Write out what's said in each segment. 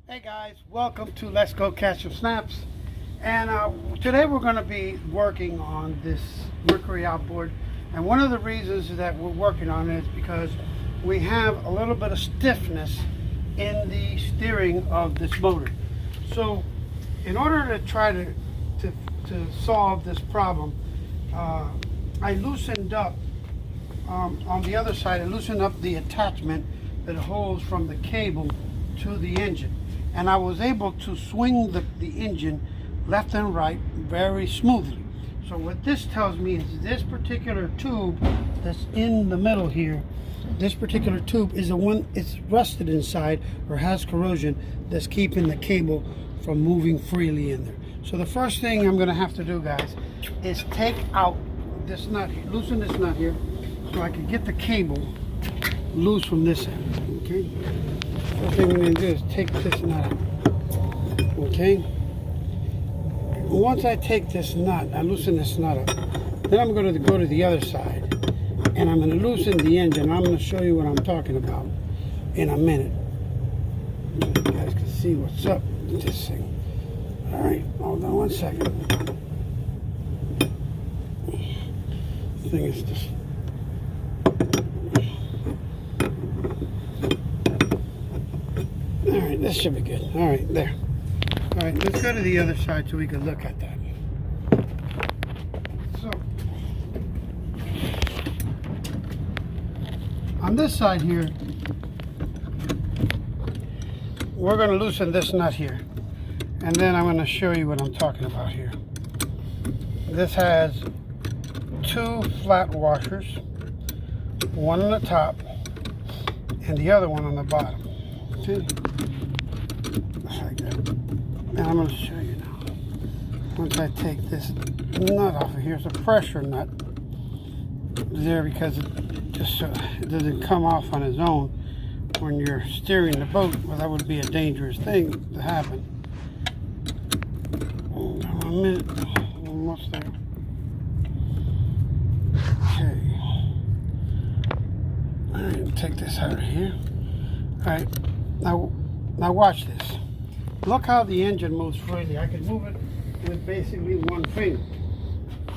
Hey guys, welcome to Let's Go Catch Some Snaps. And today we're going to be working on this Mercury outboard. And one of the reasons that we're working on it is because we have a little bit of stiffness in the steering of this motor. So in order to try to solve this problem, I loosened up on the other side, I loosened up the attachment that holds from the cable to the engine. And I was able to swing the engine left and right very smoothly. So what this tells me is this particular tube that's in the middle here, this particular tube is the one, it's rusted inside or has corrosion that's keeping the cable from moving freely in there. So the first thing I'm going to have to do, guys, is take out this nut here, loosen this nut here so I can get the cable loose from this end. Okay. First thing we're going to do is take this nut out. Okay. Once I take this nut, I loosen this nut up. Then I'm going to go to the other side, and I'm going to loosen the engine. I'm going to show you what I'm talking about in a minute. You guys can see what's up with this thing. All right, hold on one second. This thing is just. All right, this should be good. All right, there. All right, let's go to the other side so we can look at that. So, on this side here, we're going to loosen this nut here. And then I'm going to show you what I'm talking about here. This has two flat washers, one on the top and the other one on the bottom. Okay. Like that. And I'm going to show you now. Once I take this nut off of here, it's a pressure nut there because it doesn't come off on its own when you're steering the boat. Well, that would be a dangerous thing to happen. Hold on a minute, almost there. Okay. All right, take this out of here. All right, now watch this. Look how the engine moves freely. I can move it with basically one finger.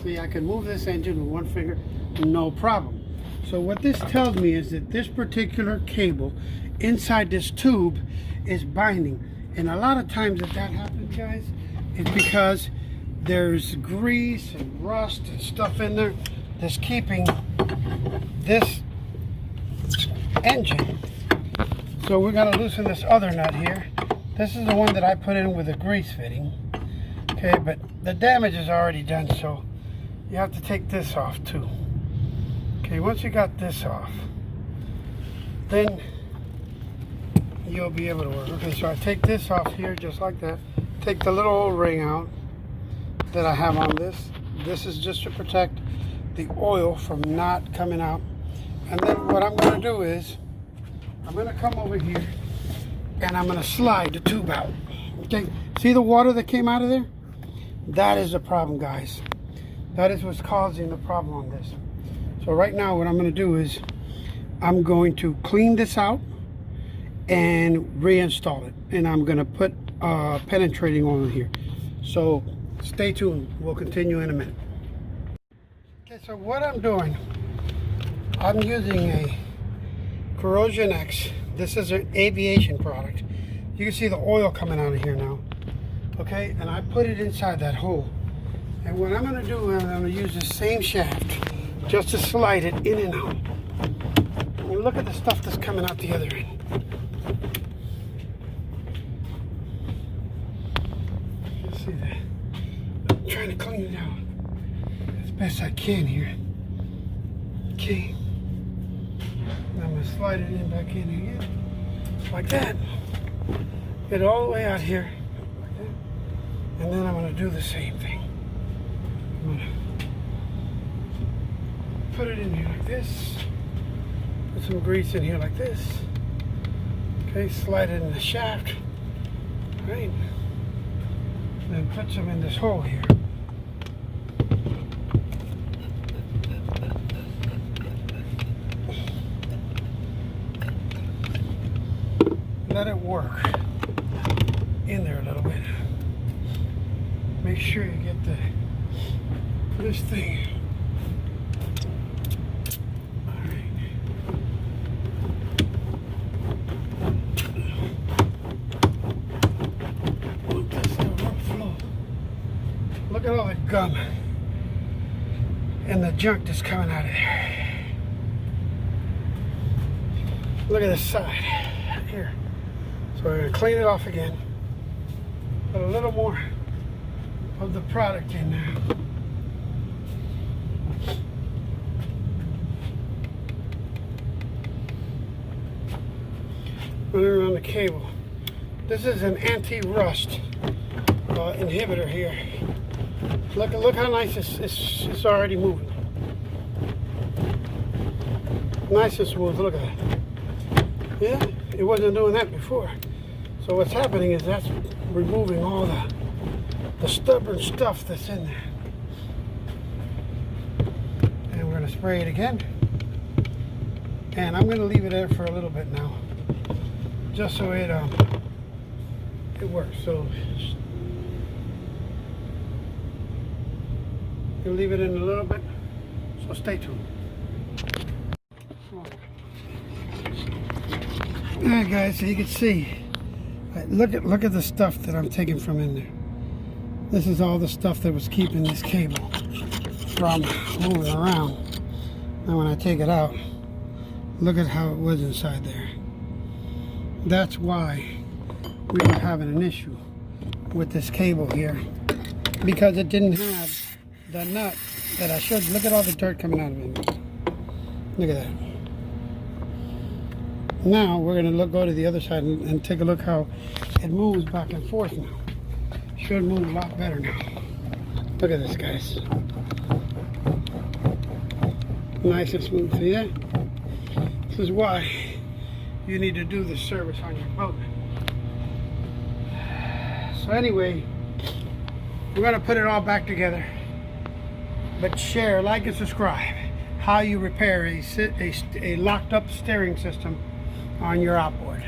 See, I can move this engine with one finger, no problem. So what this tells me is that this particular cable inside this tube is binding. And a lot of times that happens, guys, it's because there's grease and rust and stuff in there that's keeping this engine. So we're going to loosen this other nut here. This is the one that I put in with a grease fitting. Okay, but the damage is already done, so you have to take this off too. Okay, once you got this off, then you'll be able to work. Okay, so I take this off here just like that. Take the little old ring out that I have on this. This is just to protect the oil from not coming out. And then what I'm going to do is I'm going to come over here and I'm going to slide the tube out. Okay, see the water that came out of there? That is the problem, guys. That is what's causing the problem on this. So right now what I'm going to do is I'm going to clean this out and reinstall it. And I'm going to put penetrating oil here. So stay tuned. We'll continue in a minute. Okay, so what I'm doing, I'm using a Corrosion X. This is an aviation product. You can see the oil coming out of here now. Okay, and I put it inside that hole. And what I'm going to do is I'm going to use the same shaft just to slide it in and out. And look at the stuff that's coming out the other end. You see that? I'm trying to clean it out as best I can here. Okay. I'm going to slide it in back in again, like that. Get it all the way out here, like that. And then I'm going to do the same thing. I'm going to put it in here like this. Put some grease in here like this. Okay, slide it in the shaft. Right. And then put some in this hole here. Let it work. in there a little bit. Make sure you get this thing. Look at all the gum and the junk that's coming out of there. Look at this side here. So we're going to clean it off again. Put a little more of the product in there. Run it around the cable. This is an anti-rust inhibitor here. Look how nice it's already moving. Nice and smooth. Look at that. Yeah, it wasn't doing that before. So what's happening is that's removing all the stubborn stuff that's in there. And we're gonna spray it again. And I'm gonna leave it there for a little bit now, just so it works. So you'll leave it in a little bit. So stay tuned. Alright guys, so you can see, look at the stuff that I'm taking from in there. This is all the stuff that was keeping this cable from moving around. Now when I take it out, look at how it was inside there. That's why we were having an issue with this cable here, because it didn't have the nut that I showed. Look at all the dirt coming out of it. Look at that. Now we're going to go to the other side and take a look how it moves back and forth now. Should move a lot better now. Look at this, guys. Nice and smooth. See that? This is why you need to do the service on your boat. So anyway, we're going to put it all back together. But share, like, and subscribe how you repair a locked up steering system on your outboard.